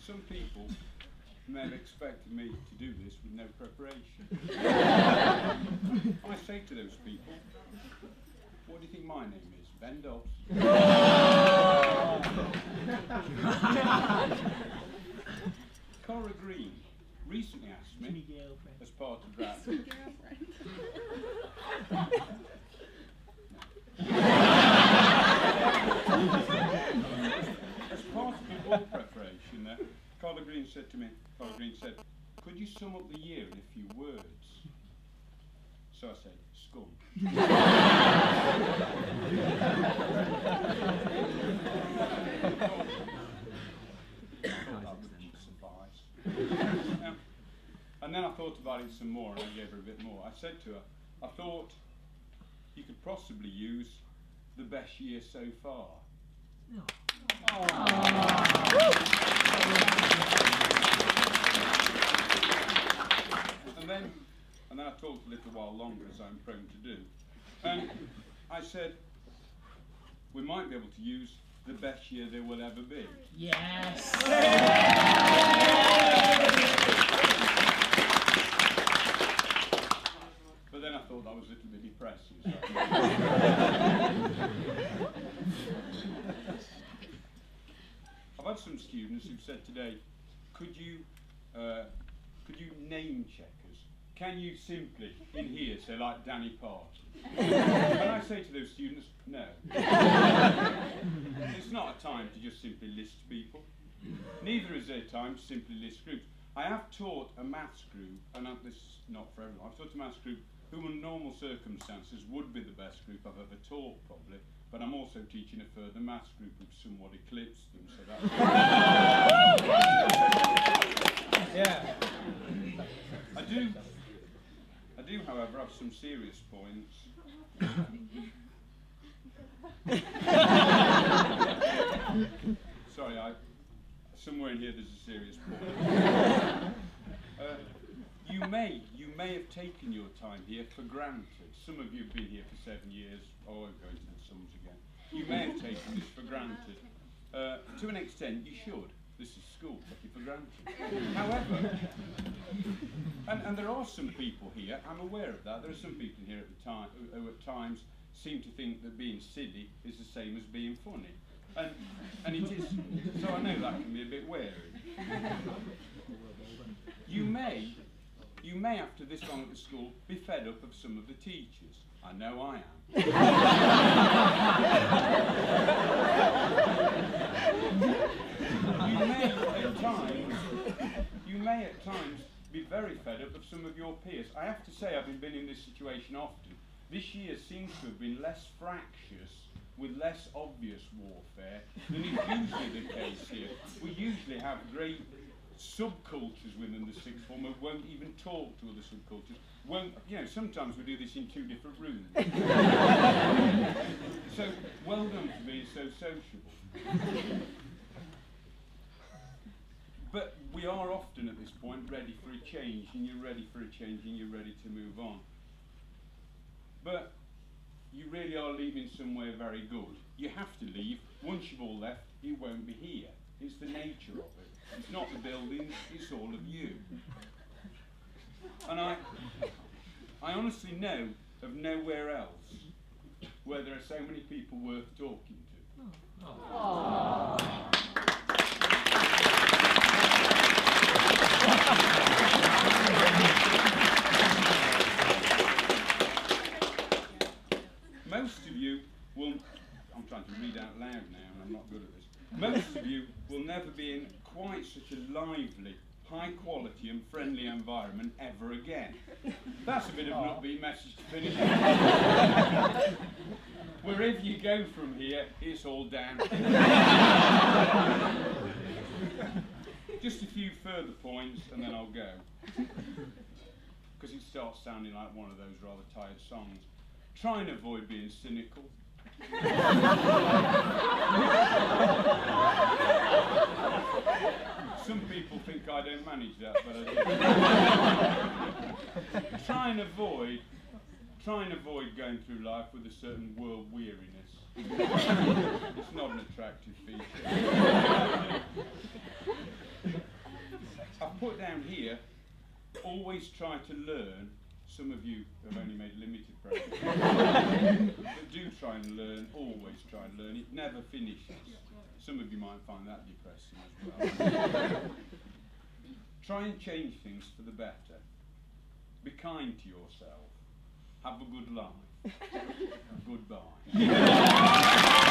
Some people may have expected me to do this with no preparation. I say to those people, what do you think my name is? Ben Dobbs. Cora Green recently asked me, as part of that, as part of the ball preparation, Cora Green said to me, could you sum up the year in a few words? So I said, scum. That would suffice. And then I thought about it some more and I gave her a bit more. I said to her, I thought you could possibly use the best year so far. No. And then I talked a little while longer, as I'm prone to do. And I said, we might be able to use the best year there will ever be. Yes! But then I thought that was a little bit depressing. So I've had some students who've said today, could you name check us? Can you simply, in here, say like Danny Parton? And I say to those students, no. It's not a time to just simply list people. Neither is there a time to simply list groups. I have taught a maths group, and this is not for everyone, I've taught a maths group who in normal circumstances would be the best group I've ever taught, probably, but I'm also teaching a further maths group which somewhat eclipsed them, so that's... Yeah. I do, however, have some serious points. Sorry, somewhere in here there's a serious point. You may have taken your time here for granted. Some of you have been here for 7 years. Oh, I'm going to the sums again. You may have taken this for granted. To an extent, you should. This is school, take it for granted. However, and there are some people here, I'm aware of that, there are some people here at the time who at times seem to think that being silly is the same as being funny. And it is, so I know that can be a bit wearing. You may, after this long at the school, be fed up of some of the teachers. I know I am. You may at times be very fed up of some of your peers. I have to say, having been in this situation often, this year seems to have been less fractious, with less obvious warfare than is usually the case here. We usually have great subcultures within the sixth form who won't even talk to other subcultures. Sometimes we do this in 2 different rooms. So, well done for being so sociable. But we are often at this point ready for a change, and you're ready for a change, and you're ready to move on. But you really are leaving somewhere very good. You have to leave. Once you've all left, it won't be here. It's the nature of it. It's not the buildings, it's all of you. And I honestly know of nowhere else where there are so many people worth talking to. Oh. Most of you will, I'm trying to read out loud now and I'm not good at this. Most of you will never be in quite such a lively, high quality and friendly environment ever again. That's a bit of an upbeat message to finish on. Wherever you go from here, it's all down. Just a few further points and then I'll go. Because it starts sounding like one of those rather tired songs. Try and avoid being cynical. Some people think I don't manage that, but I do. Try and avoid going through life with a certain world weariness. It's I've put down here, always try to learn. Some of you have only made limited progress. But do try and learn, always try and learn. It never finishes. Some of you might find that depressing as well. Try and change things for the better. Be kind to yourself. Have a good life. Goodbye.